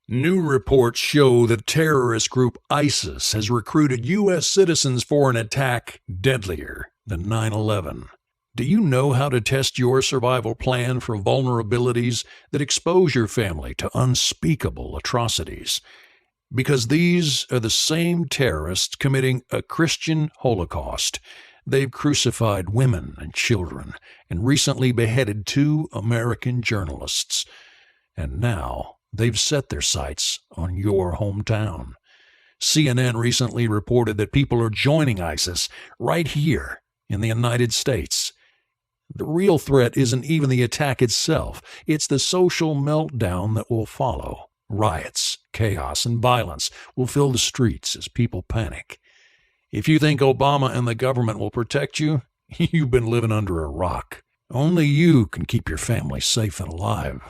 New reports show that terrorist group ISIS has recruited U.S. citizens for an attack deadlier than 9/11. Do you know how to test your survival plan for vulnerabilities that expose your family to unspeakable atrocities? Because these are the same terrorists committing a Christian Holocaust. They've crucified women and children and recently beheaded 2 American journalists. And now they've set their sights on your hometown. CNN recently reported that people are joining ISIS right here in the United States. The real threat isn't even the attack itself. It's the social meltdown that will follow. Riots, chaos, and violence will fill the streets as people panic. If you think Obama and the government will protect you, you've been living under a rock. Only you can keep your family safe and alive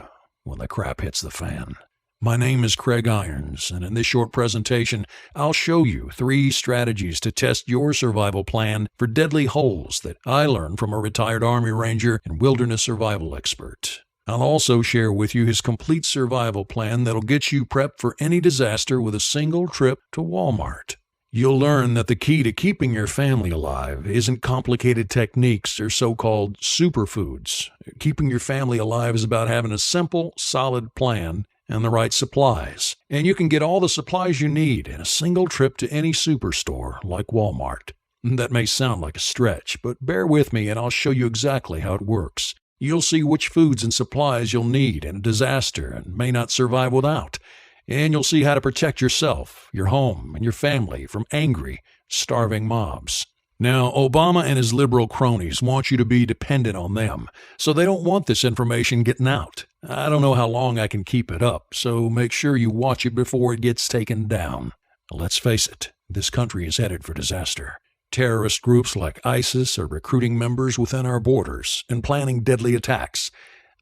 when the crap hits the fan. My name is Craig Irons, and in this short presentation, I'll show you 3 strategies to test your survival plan for deadly holes that I learned from a retired Army Ranger and wilderness survival expert. I'll also share with you his complete survival plan that'll get you prepped for any disaster with a single trip to Walmart. You'll learn that the key to keeping your family alive isn't complicated techniques or so-called superfoods. Keeping your family alive is about having a simple, solid plan and the right supplies. And you can get all the supplies you need in a single trip to any superstore like Walmart. That may sound like a stretch, but bear with me and I'll show you exactly how it works. You'll see which foods and supplies you'll need in a disaster and may not survive without. And you'll see how to protect yourself, your home, and your family from angry, starving mobs. Now, Obama and his liberal cronies want you to be dependent on them, so they don't want this information getting out. I don't know how long I can keep it up, so make sure you watch it before it gets taken down. Let's face it, this country is headed for disaster. Terrorist groups like ISIS are recruiting members within our borders and planning deadly attacks.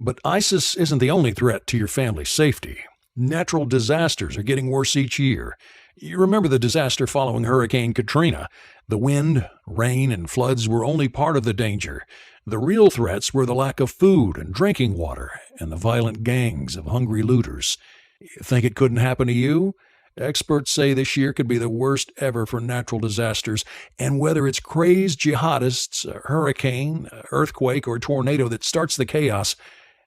But ISIS isn't the only threat to your family's safety. Natural disasters are getting worse each year. You remember the disaster following Hurricane Katrina. The wind, rain, and floods were only part of the danger. The real threats were the lack of food and drinking water and the violent gangs of hungry looters. You think it couldn't happen to you? Experts say this year could be the worst ever for natural disasters, and whether it's crazed jihadists, a hurricane, an earthquake, or a tornado that starts the chaos,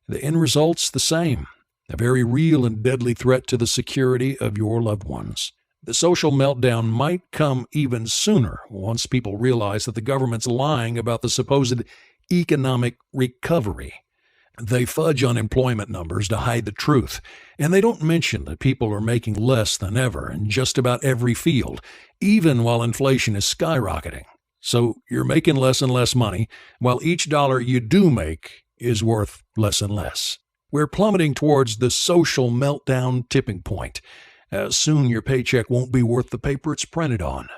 the end result's the same. A very real and deadly threat to the security of your loved ones. The social meltdown might come even sooner once people realize that the government's lying about the supposed economic recovery. They fudge unemployment numbers to hide the truth, and they don't mention that people are making less than ever in just about every field, even while inflation is skyrocketing. So you're making less and less money, while each dollar you do make is worth less and less. We're plummeting towards the social meltdown tipping point. Soon your paycheck won't be worth the paper it's printed on,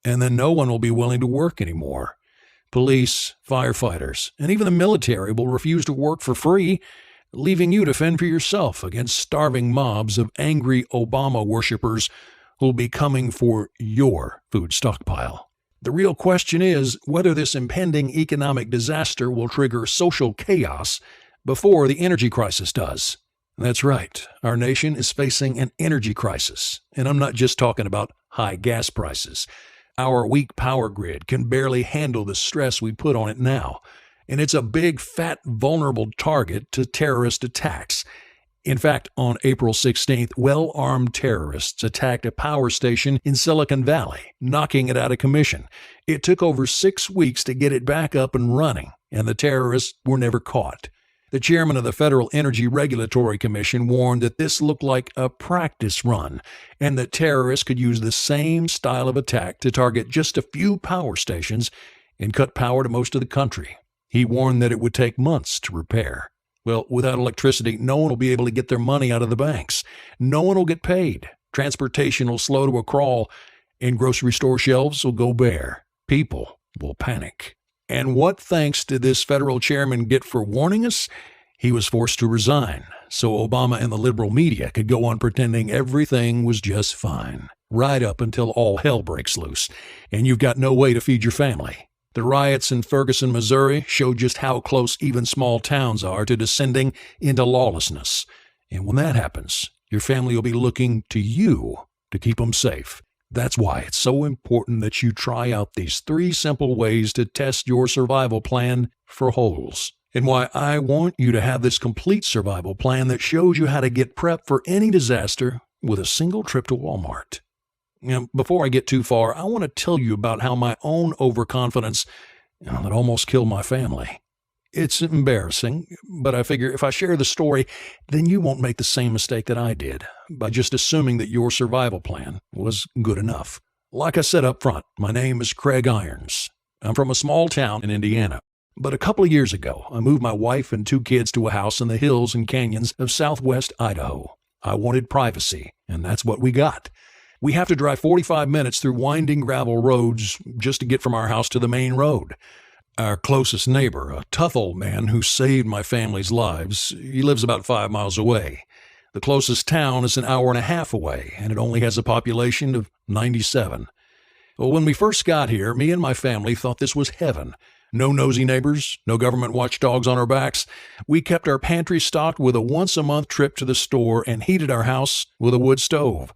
and then no one will be willing to work anymore. Police, firefighters, and even the military will refuse to work for free, leaving you to fend for yourself against starving mobs of angry Obama worshippers who'll be coming for your food stockpile. The real question is whether this impending economic disaster will trigger social chaos before the energy crisis does. That's right, our nation is facing an energy crisis, and I'm not just talking about high gas prices. Our weak power grid can barely handle the stress we put on it now, and it's a big, fat, vulnerable target to terrorist attacks. In fact, on April 16th, well-armed terrorists attacked a power station in Silicon Valley, knocking it out of commission. It took over 6 weeks to get it back up and running, and the terrorists were never caught. The chairman of the Federal Energy Regulatory Commission warned that this looked like a practice run, and that terrorists could use the same style of attack to target just a few power stations and cut power to most of the country. He warned that it would take months to repair. Well, without electricity, no one will be able to get their money out of the banks. No one will get paid. Transportation will slow to a crawl, and grocery store shelves will go bare. People will panic. And what thanks did this federal chairman get for warning us? He was forced to resign, so Obama and the liberal media could go on pretending everything was just fine, right up until all hell breaks loose, and you've got no way to feed your family. The riots in Ferguson, Missouri show just how close even small towns are to descending into lawlessness. And when that happens, Your family will be looking to you to keep them safe. That's why it's so important that you try out these 3 simple ways to test your survival plan for holes, and why I want you to have this complete survival plan that shows you how to get prepped for any disaster with a single trip to Walmart. Now, before I get too far, I want to tell you about how my own overconfidence that almost killed my family. It's embarrassing, but I figure if I share the story, then you won't make the same mistake that I did by just assuming that your survival plan was good enough. Like I said up front, my name is Craig Irons. I'm from a small town in Indiana. But a couple of years ago, I moved my wife and 2 kids to a house in the hills and canyons of southwest Idaho. I wanted privacy, and that's what we got. We have to drive 45 minutes through winding gravel roads just to get from our house to the main road. Our closest neighbor, a tough old man who saved my family's lives, he lives about 5 miles away. The closest town is an hour and a half away, and it only has a population of 97. Well, when we first got here, me and my family thought this was heaven. No nosy neighbors, no government watchdogs on our backs. We kept our pantry stocked with a once-a-month trip to the store and heated our house with a wood stove.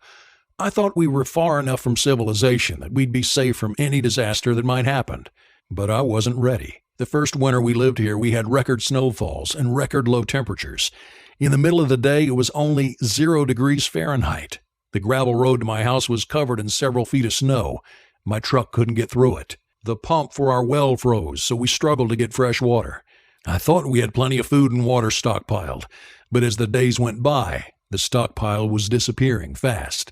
I thought we were far enough from civilization that we'd be safe from any disaster that might happen. But I wasn't ready. The first winter we lived here, we had record snowfalls and record low temperatures. In the middle of the day, it was only 0 degrees Fahrenheit. The gravel road to my house was covered in several feet of snow. My truck couldn't get through it. The pump for our well froze, so we struggled to get fresh water. I thought we had plenty of food and water stockpiled, but as the days went by, the stockpile was disappearing fast.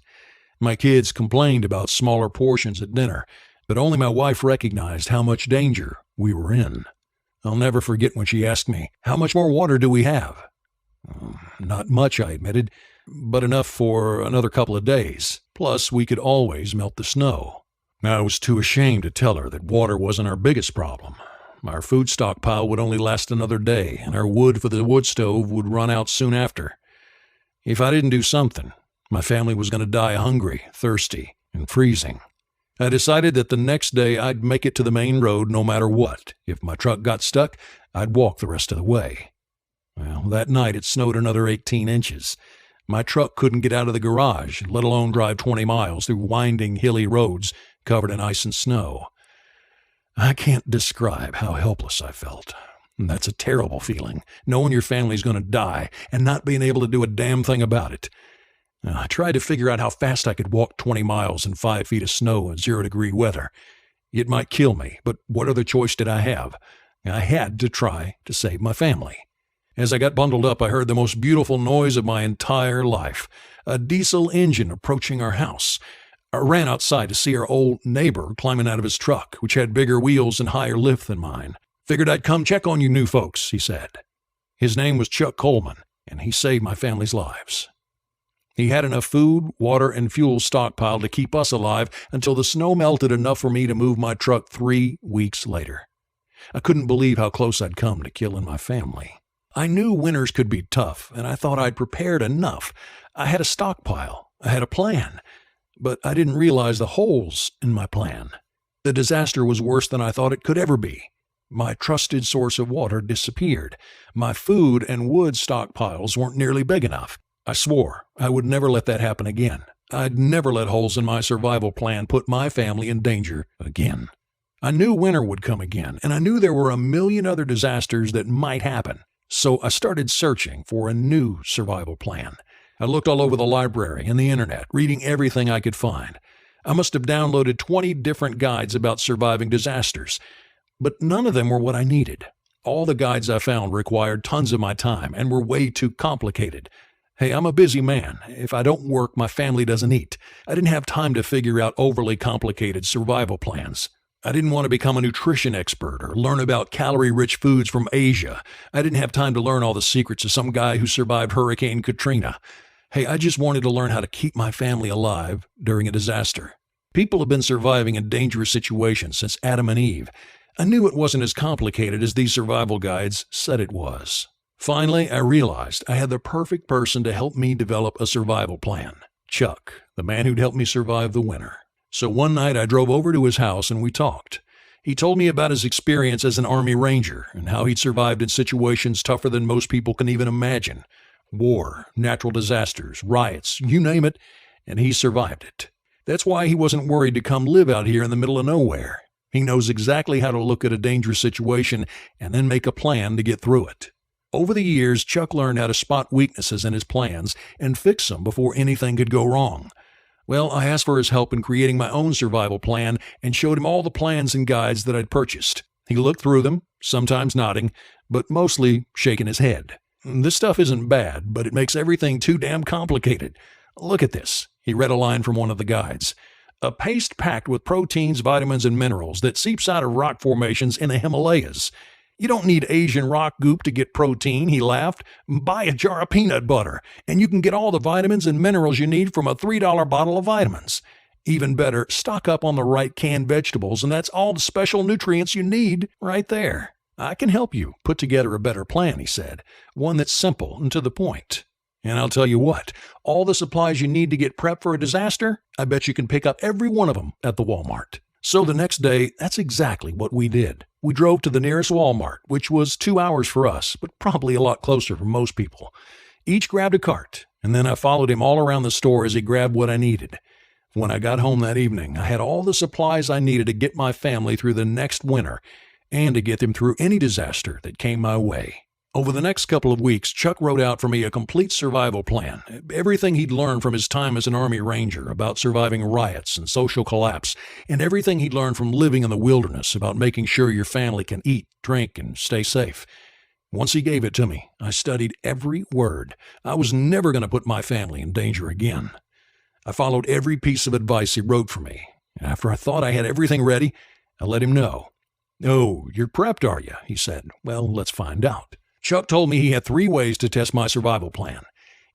My kids complained about smaller portions at dinner, but only my wife recognized how much danger we were in. I'll never forget when she asked me, "How much more water do we have?" Not much, I admitted, but enough for another couple of days. Plus, we could always melt the snow. I was too ashamed to tell her that water wasn't our biggest problem. Our food stockpile would only last another day, and our wood for the wood stove would run out soon after. If I didn't do something, my family was going to die hungry, thirsty, and freezing. I decided that the next day I'd make it to the main road no matter what. If my truck got stuck, I'd walk the rest of the way. Well, that night it snowed another 18 inches. My truck couldn't get out of the garage, let alone drive 20 miles through winding, hilly roads covered in ice and snow. I can't describe how helpless I felt. And that's a terrible feeling, knowing your family's going to die and not being able to do a damn thing about it. I tried to figure out how fast I could walk 20 miles in 5 feet of snow in 0-degree weather. It might kill me, but what other choice did I have? I had to try to save my family. As I got bundled up, I heard the most beautiful noise of my entire life, a diesel engine approaching our house. I ran outside to see our old neighbor climbing out of his truck, which had bigger wheels and higher lift than mine. "Figured I'd come check on you new folks," he said. His name was Chuck Coleman, and he saved my family's lives. He had enough food, water, and fuel stockpiled to keep us alive until the snow melted enough for me to move my truck 3 weeks later. I couldn't believe how close I'd come to killing my family. I knew winters could be tough, and I thought I'd prepared enough. I had a stockpile. I had a plan. But I didn't realize the holes in my plan. The disaster was worse than I thought it could ever be. My trusted source of water disappeared. My food and wood stockpiles weren't nearly big enough. I swore I would never let that happen again. I'd never let holes in my survival plan put my family in danger again. I knew winter would come again, and I knew there were a million other disasters that might happen. So I started searching for a new survival plan. I looked all over the library and the internet, reading everything I could find. I must have downloaded 20 different guides about surviving disasters, but none of them were what I needed. All the guides I found required tons of my time and were way too complicated. Hey, I'm a busy man. If I don't work, my family doesn't eat. I didn't have time to figure out overly complicated survival plans. I didn't want to become a nutrition expert or learn about calorie-rich foods from Asia. I didn't have time to learn all the secrets of some guy who survived Hurricane Katrina. Hey, I just wanted to learn how to keep my family alive during a disaster. People have been surviving in dangerous situations since Adam and Eve. I knew it wasn't as complicated as these survival guides said it was. Finally, I realized I had the perfect person to help me develop a survival plan. Chuck, the man who'd helped me survive the winter. So one night I drove over to his house and we talked. He told me about his experience as an Army Ranger and how he'd survived in situations tougher than most people can even imagine. War, natural disasters, riots, you name it, and he survived it. That's why he wasn't worried to come live out here in the middle of nowhere. He knows exactly how to look at a dangerous situation and then make a plan to get through it. Over the years, Chuck learned how to spot weaknesses in his plans and fix them before anything could go wrong. Well, I asked for his help in creating my own survival plan and showed him all the plans and guides that I'd purchased. He looked through them, sometimes nodding, but mostly shaking his head. This stuff isn't bad, but it makes everything too damn complicated. Look at this. He read a line from one of the guides. A paste packed with proteins, vitamins, and minerals that seeps out of rock formations in the Himalayas. You don't need Asian rock goop to get protein, he laughed. Buy a jar of peanut butter, and you can get all the vitamins and minerals you need from a $3 bottle of vitamins. Even better, stock up on the right canned vegetables, and that's all the special nutrients you need right there. I can help you put together a better plan, he said, one that's simple and to the point. And I'll tell you what, all the supplies you need to get prepped for a disaster, I bet you can pick up every one of them at the Walmart. So the next day, that's exactly what we did. We drove to the nearest Walmart, which was 2 hours for us, but probably a lot closer for most people. Each grabbed a cart, and then I followed him all around the store as he grabbed what I needed. When I got home that evening, I had all the supplies I needed to get my family through the next winter and to get them through any disaster that came my way. Over the next couple of weeks, Chuck wrote out for me a complete survival plan, everything he'd learned from his time as an Army Ranger about surviving riots and social collapse, and everything he'd learned from living in the wilderness about making sure your family can eat, drink, and stay safe. Once he gave it to me, I studied every word. I was never going to put my family in danger again. I followed every piece of advice he wrote for me. After I thought I had everything ready, I let him know. "Oh, you're prepped, are you?" he said. "Well, let's find out." Chuck told me he had 3 ways to test my survival plan.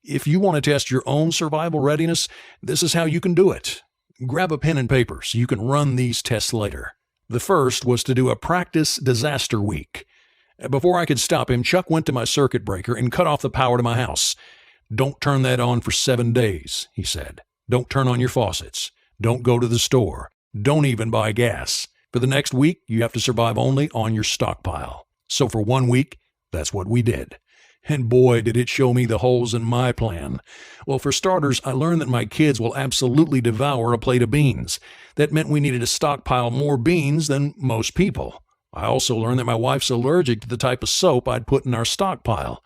If you want to test your own survival readiness, this is how you can do it. Grab a pen and paper so you can run these tests later. The first was to do a practice disaster week. Before I could stop him, Chuck went to my circuit breaker and cut off the power to my house. "Don't turn that on for 7 days, he said. "Don't turn on your faucets. Don't go to the store. Don't even buy gas. For the next week, you have to survive only on your stockpile." So for 1 week, that's what we did. And boy, did it show me the holes in my plan. Well, for starters, I learned that my kids will absolutely devour a plate of beans. That meant we needed to stockpile more beans than most people. I also learned that my wife's allergic to the type of soap I'd put in our stockpile.